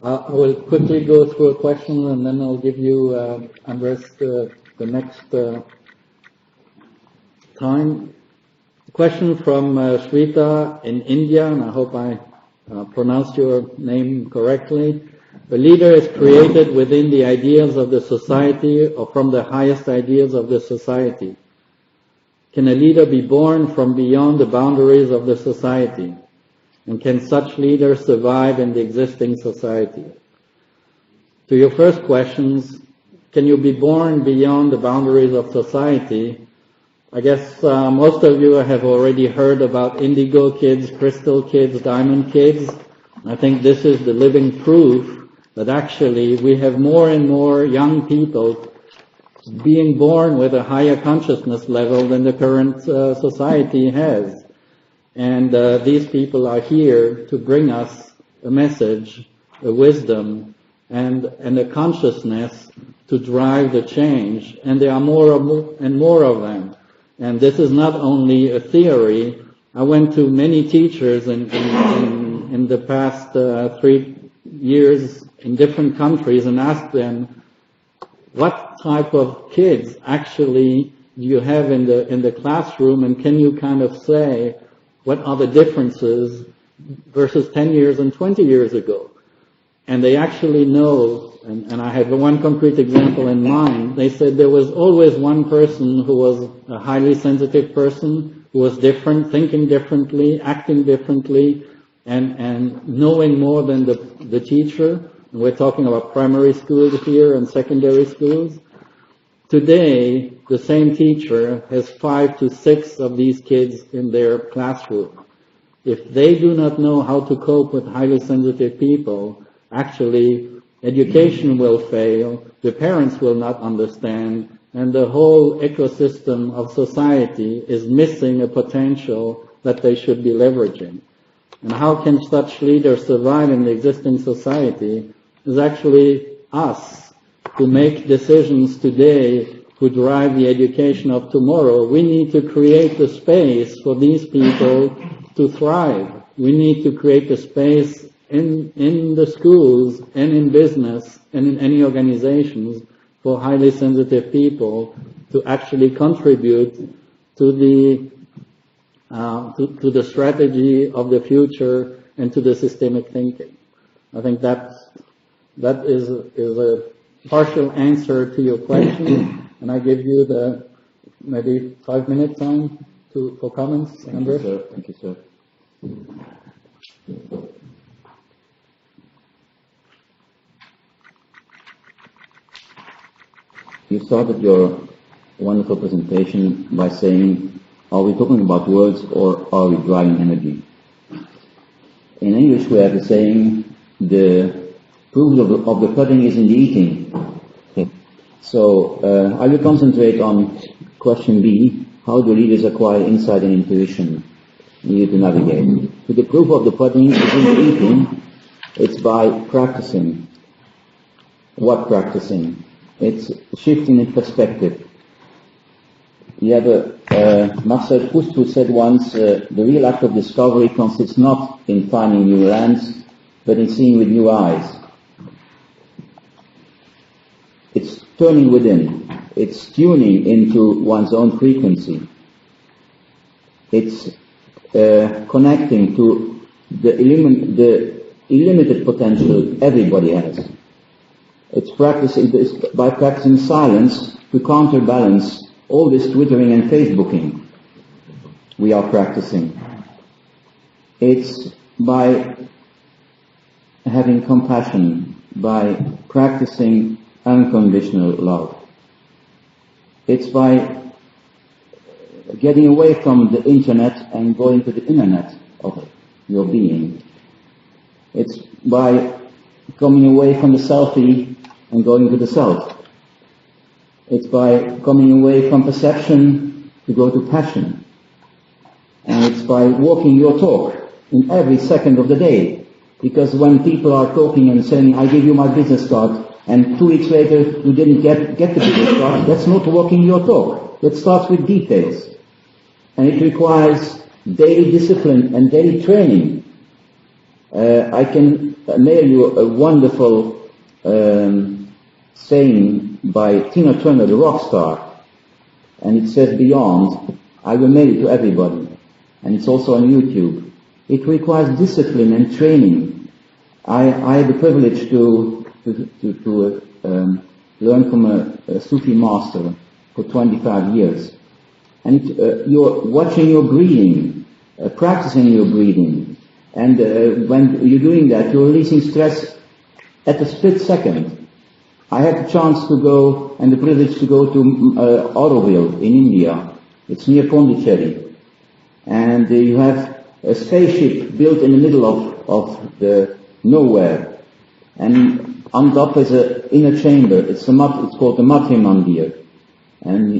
A: I will quickly go through a question and then I'll give you, Andres, the next time. A question from Shrita in India, and I hope I pronounced your name correctly. A leader is created within the ideals of the society or from the highest ideals of the society. Can a leader be born from beyond the boundaries of the society? And can such leaders survive in the existing society? To your first questions, can you be born beyond the boundaries of society? I guess most of you have already heard about indigo kids, crystal kids, diamond kids. I think this is the living proof that actually we have more and more young people being born with a higher consciousness level than the current society has. And these people are here to bring us a message, a wisdom, and a consciousness to drive the change. And there are more and more of them. And this is not only a theory. I went to many teachers in the past 3 years in different countries and asked them, what type of kids actually do you have in the classroom, and can you kind of say what are the differences versus 10 years and 20 years ago? And they actually know, and I have one concrete example in mind. They said there was always one person who was a highly sensitive person, who was different, thinking differently, acting differently, and knowing more than the teacher. And we're talking about primary schools here and secondary schools. Today, the same teacher has 5 to 6 of these kids in their classroom. If they do not know how to cope with highly sensitive people, actually, education will fail, the parents will not understand, and the whole ecosystem of society is missing a potential that they should be leveraging. And how can such leaders survive in the existing society is actually us who make decisions today who drive the education of tomorrow. We need to create the space for these people to thrive. We need to create the space in the schools and in business and in any organizations for highly sensitive people to actually contribute to the strategy of the future and to the systemic thinking. I think that is a partial answer to your question, and I give you the maybe 5-minute time for comments.
C: Thank you, sir. Thank you, sir. You started your wonderful presentation by saying, are we talking about words or are we driving energy? In English we have the saying, the proof of the pudding is in the eating. So I will concentrate on question B, how do leaders acquire insight and intuition needed to navigate? So the proof of the pudding is in the eating. It's by practicing. What practicing? It's shifting in perspective. You have Marcel Proust who said once, the real act of discovery consists not in finding new lands, but in seeing with new eyes. It's turning within. It's tuning into one's own frequency. It's connecting to the illimited potential everybody has. It's practicing this by practicing silence to counterbalance all this Twittering and Facebooking we are practicing. It's by having compassion, by practicing unconditional love. It's by getting away from the internet and going to the internet of your being. It's by coming away from the selfie and going to the self. It's by coming away from perception to go to passion. And it's by walking your talk in every second of the day. Because when people are talking and saying, I give you my business card,
D: and 2 weeks later you didn't get the bigger start, that's not walking your talk. That starts with details. And it requires daily discipline and daily training. I can mail you a wonderful saying by Tina Turner, the rock star, and it says beyond, I will mail it to everybody, and it's also on YouTube. It requires discipline and training. I had the privilege to learn from a Sufi master for 25 years. And you're watching your breathing, practicing your breathing. And when you're doing that, you're releasing stress at a split second. I had the chance to go and the privilege to go to Auroville in India. It's near Pondicherry. And you have a spaceship built in the middle of the nowhere. And on top is an inner chamber. It's called the Matri Mandir. And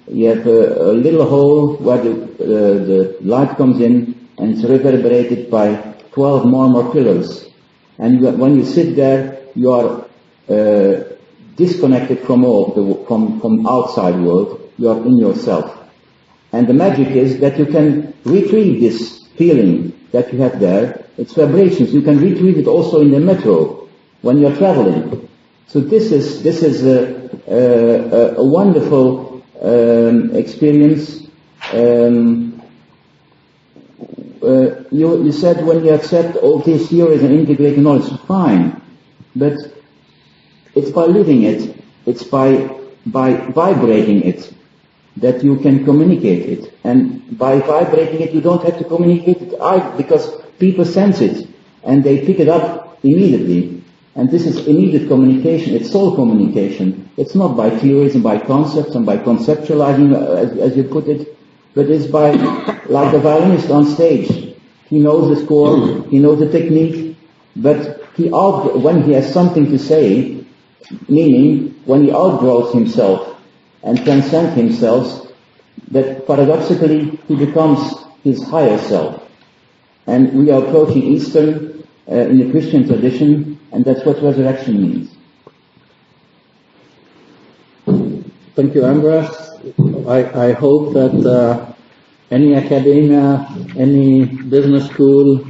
D: you have a little hole where the light comes in, and it's reverberated by 12 marmor pillars. And when you sit there, you are disconnected from from outside world. You are in yourself. And the magic is that you can retrieve this feeling that you have there. It's vibrations. You can retrieve it also in the metro when you're traveling. So this is a wonderful experience. You said when you accept all this here as an integrated knowledge, fine, but it's by living it, it's by vibrating it that you can communicate it. And by vibrating it, you don't have to communicate it because people sense it and they pick it up immediately. And this is immediate communication. It's soul communication. It's not by theories and by concepts and by conceptualizing, as you put it, but it's by, like the violinist on stage. He knows the score, he knows the technique, but when he has something to say, meaning when he outgrows himself and transcends himself, that paradoxically he becomes his higher self. And we are approaching Easter in the Christian tradition, and that's what resurrection means.
A: Thank you, Ambras. I hope that any academia, any business school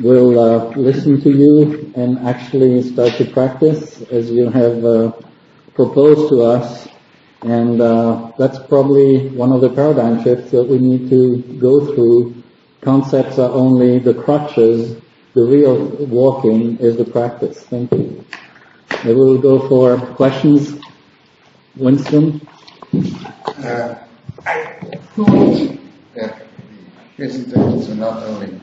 A: will listen to you and actually start to practice as you have proposed to us. And that's probably one of the paradigm shifts that we need to go through. Concepts are only the crutches. The real walking is the practice. Thank you. Maybe we'll go for questions. Winston?
E: I thought that the presentations were not only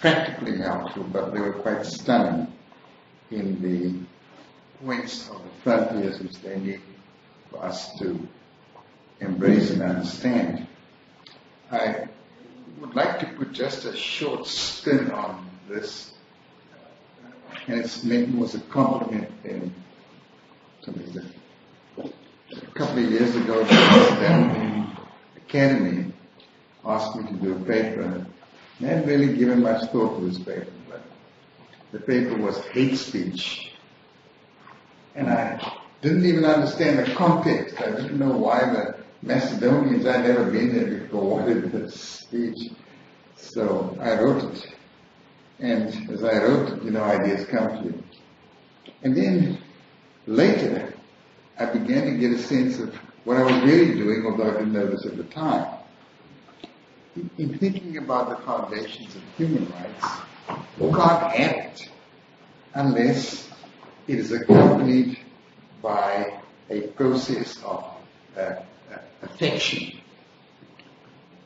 E: practically helpful, but they were quite stunning in the points of the frontiers which they need for us to embrace and understand. I would like to put just a short spin on this, and it's maybe was a compliment to me. A couple of years ago, the Academy asked me to do a paper, and I hadn't really given much thought to this paper, but the paper was hate speech, and I didn't even understand the context. I didn't know why the Macedonians, I'd never been there before, wanted this speech. So I wrote it. And as I wrote it, ideas come to you. And then later, I began to get a sense of what I was really doing, although I didn't know this at the time. In thinking about the foundations of human rights, you can't have it unless it is accompanied by a process of affection,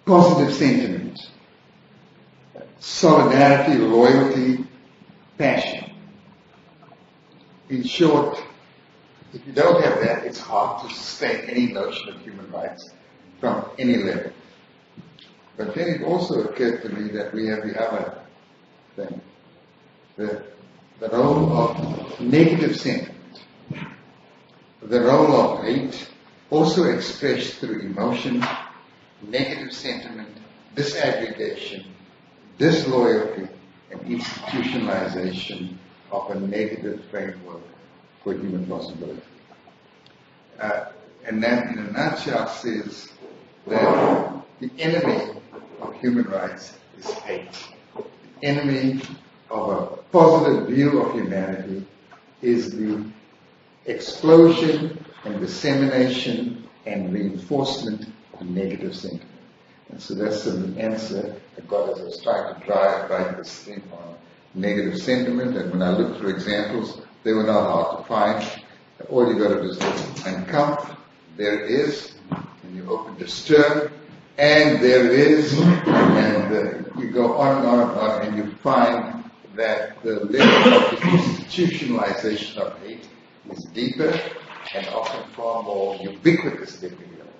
E: positive sentiment, solidarity, loyalty, passion. In short, if you don't have that, it's hard to sustain any notion of human rights from any level. But then it also occurred to me that we have the other thing, the role of negative sentiment, the role of hate, also expressed through emotion, negative sentiment, disaggregation, disloyalty, and institutionalization of a negative framework for human possibility. And that, in a nutshell, says that the enemy of human rights is hate. The enemy of a positive view of humanity is the explosion and dissemination and reinforcement of negative sentiment. And so that's the answer I got as I was trying to write this thing on negative sentiment. And when I looked through examples, they were not hard to find. All you got to do is look and count. There it is. And you open disturb, and there it is. And you go on and on and on, and you find that the level of the institutionalization of hate is deeper and often far more ubiquitous than we realize.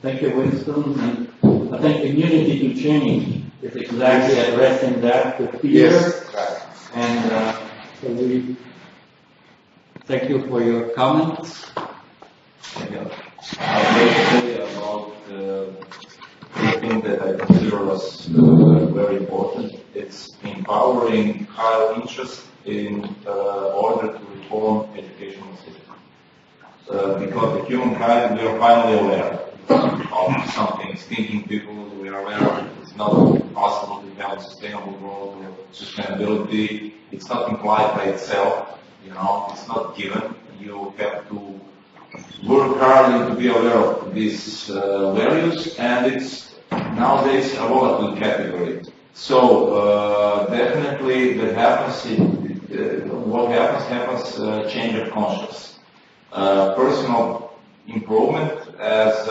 A: Thank you, Winston. And I think immunity to change is exactly addressing that, the fear.
E: Yes, right.
A: And so we thank you for your comments.
F: I'll say about the thing that I consider as very important. It's empowering higher interest in order to reform educational system. Because the humankind, we are finally aware of some things. Thinking people, we are aware it's not possible to have sustainable growth or sustainability. It's not implied by itself. It's not given. You have to work hard to be aware of these values, and it's nowadays a volatile category. So definitely that happens. What happens change of conscience, personal improvement as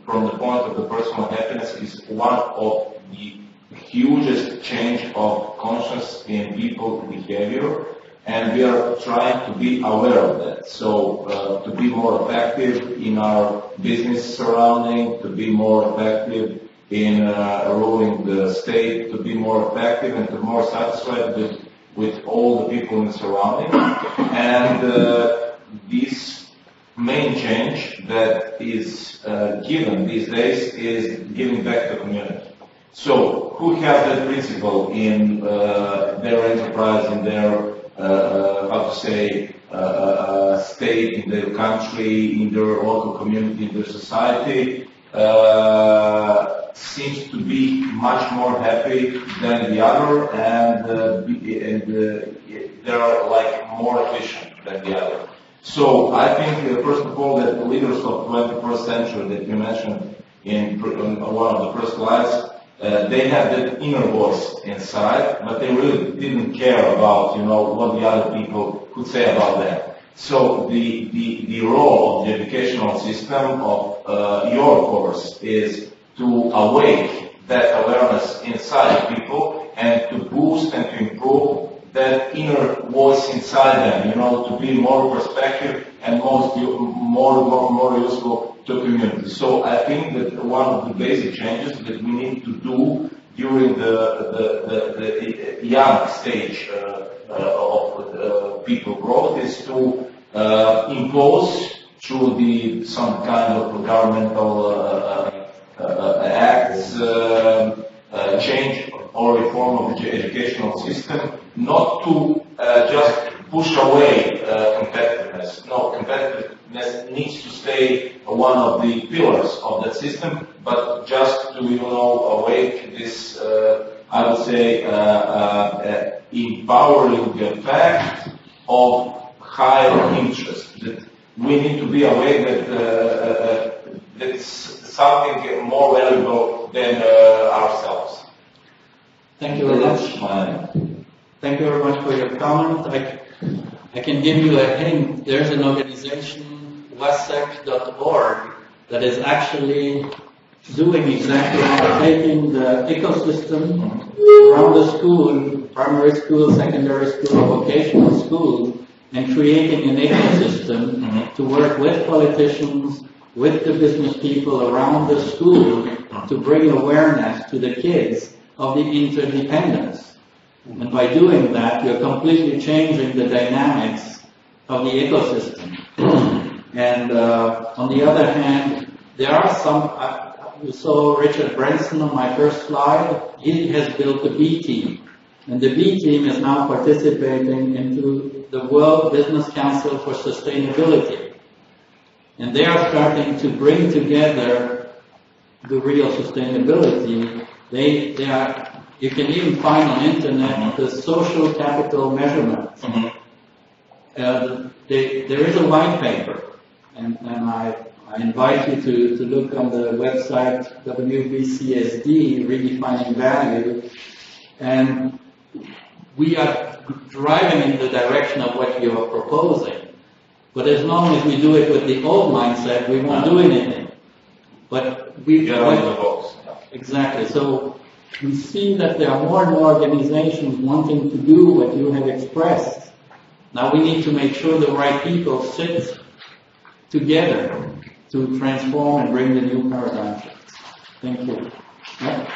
F: from the point of the personal happiness is one of the hugest change of conscience in people's behavior, and we are trying to be aware of that. So to be more effective in our business surrounding, to be more effective in ruling the state, to be more effective and to be more satisfied with all the people in the surrounding. And this main change that is given these days is giving back to the community. So who have that principle in their enterprise, in their state, in their country, in their local community, in their society, seems to be much more happy than the other, and they're like more efficient than the other. So I think, first of all, that the leaders of 21st century that you mentioned in one of the first slides, they had that inner voice inside, but they really didn't care about, what the other people could say about them. So the role of the educational system of your course is to awake that awareness inside people and to boost and to improve that inner voice inside them, to be more perspective and more useful to community. So I think that one of the basic changes that we need to do during the young stage of people growth is to impose through some kind of governmental acts, change or reform of the educational system, not to just push away competitiveness. No, competitiveness needs to stay one of the pillars of that system, but just to, awake this, I would say, empowering the fact of higher interest. That we need to be aware that it's something more valuable than ourselves.
A: Thank you very much. Thank you very much for your comment. I can give you a hint. There's an organization, wesec.org, that is actually doing exactly that, taking the ecosystem around the school, primary school, secondary school, vocational school, and creating an ecosystem to work with politicians, with the business people around the school to bring awareness to the kids of the interdependence. And by doing that, you're completely changing the dynamics of the ecosystem. And on the other hand, there are some, you saw Richard Branson on my first slide, he has built a B team. And the B team is now participating into the World Business Council for Sustainability. And they are starting to bring together the real sustainability. They are, you can even find on internet the social capital measurement. There is a white paper, and I invite you to look on the website WBCSD, Redefining Value, and we are driving in the direction of what you are proposing. But as long as we do it with the old mindset, we won't do anything. But we
F: Get out of the box.
A: Exactly. So we see that there are more and more organizations wanting to do what you have expressed. Now we need to make sure the right people sit together to transform and bring the new paradigm shifts. Thank you. Yeah?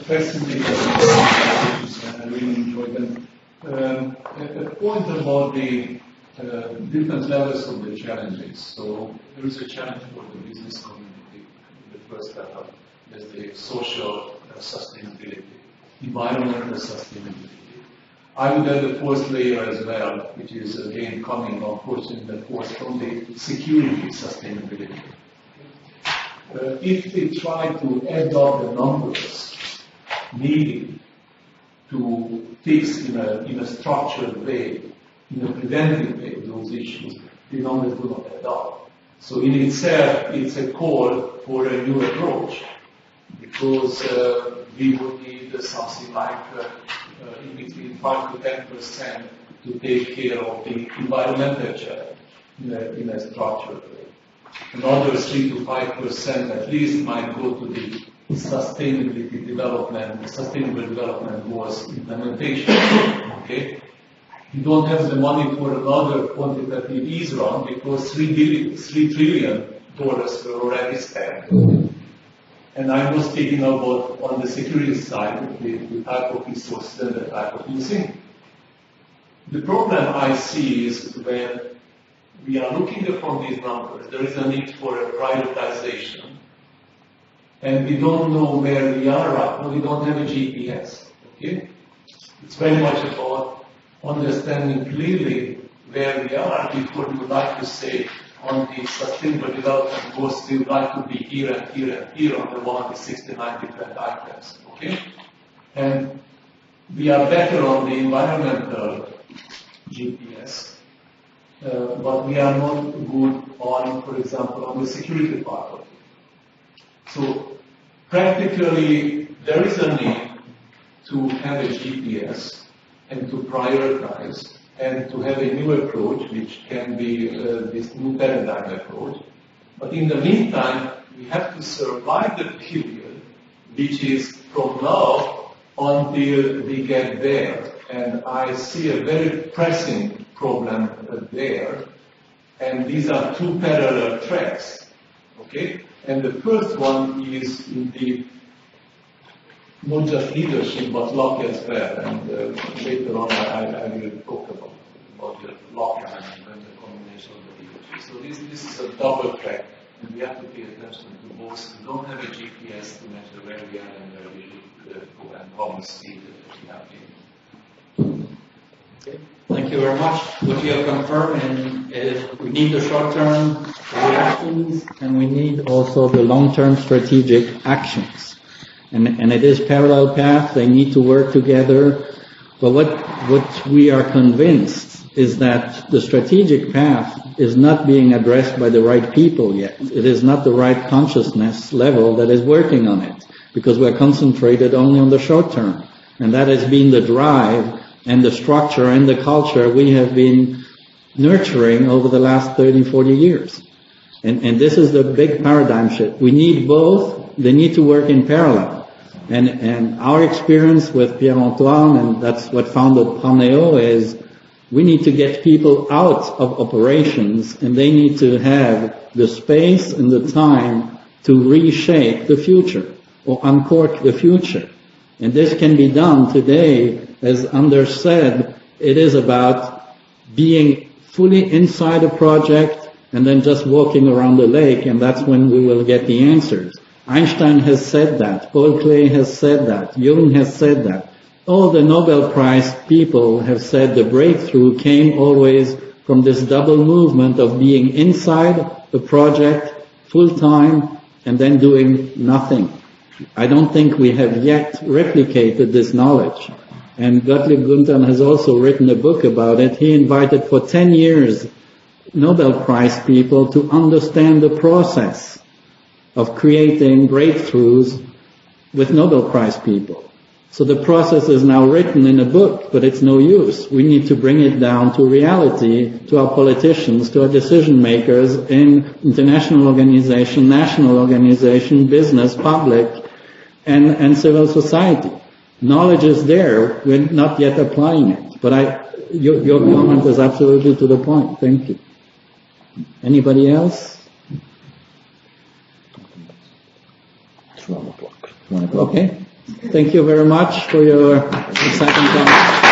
G: Fascinating presentations, and I really enjoyed them. A point about the different levels of the challenges. So there is a challenge for the business community. The first level is the social sustainability, environmental sustainability. I would add the fourth layer as well, which is again coming, unfortunately, from the security sustainability. If we try to add up the numbers needed to fix in a structured way, in a preventive way, those issues, the numbers do not add up. So in itself, it's a call for a new approach, because we would need something like in between 5 to 10% to take care of the environmental challenge in a structured way. Another 3 to 5% at least might go to the sustainable development goals implementation. Okay? You don't have the money for another quantitative ease round because $3 trillion were already spent. And I'm not speaking about on the security side, the type of resources and the type of using. The problem I see is when we are looking upon these numbers, there is a need for a prioritization. And we don't know where we are right now. We don't have a GPS. Okay? It's very much about understanding clearly where we are before we would like to say on the sustainable development goals we would like to be here and here and here on the 169 different items. Okay? And we are better on the environmental GPS, but we are not good on, for example, on the security part of it. So practically, there is a need to have a GPS and to prioritize and to have a new approach, which can be this new paradigm approach. But in the meantime, we have to survive the period, which is from now until we get there. And I see a very pressing problem there. And these are two parallel tracks. Okay? And the first one is in the not just leadership, but luck as well. And later on, I will talk about the luck and the combination of the leadership. So this is a double track, and we have to pay attention to both. We don't have a GPS to measure where we are and where we should go and how much speed that we have in.
A: Okay. Thank you very much. What you are confirming is we need the short-term reactions and we need also the long-term strategic actions. And it is parallel paths, they need to work together. But what we are convinced is that the strategic path is not being addressed by the right people yet. It is not the right consciousness level that is working on it, because we're concentrated only on the short term. And that has been the drive and the structure and the culture we have been nurturing over the last 30, 40 years. And this is the big paradigm shift. We need both. They need to work in parallel. And our experience with Pierre-Antoine, and that's what founded Praneo, is we need to get people out of operations, and they need to have the space and the time to reshape the future or uncork the future. And this can be done today. As Anders said, it is about being fully inside a project and then just walking around the lake, and that's when we will get the answers. Einstein has said that. Paul Klee has said that. Jung has said that. All the Nobel Prize people have said the breakthrough came always from this double movement of being inside the project full time and then doing nothing. I don't think we have yet replicated this knowledge. And Gottlieb Gunther has also written a book about it. He invited for 10 years Nobel Prize people to understand the process of creating breakthroughs with Nobel Prize people. So the process is now written in a book, but it's no use. We need to bring it down to reality, to our politicians, to our decision makers in international organization, national organization, business, public, and civil society. Knowledge is there, we're not yet applying it. But your comment is absolutely to the point. Thank you. Anybody else?
D: 12 o'clock. 1 o'clock.
A: Okay. Thank you very much for your exciting comments.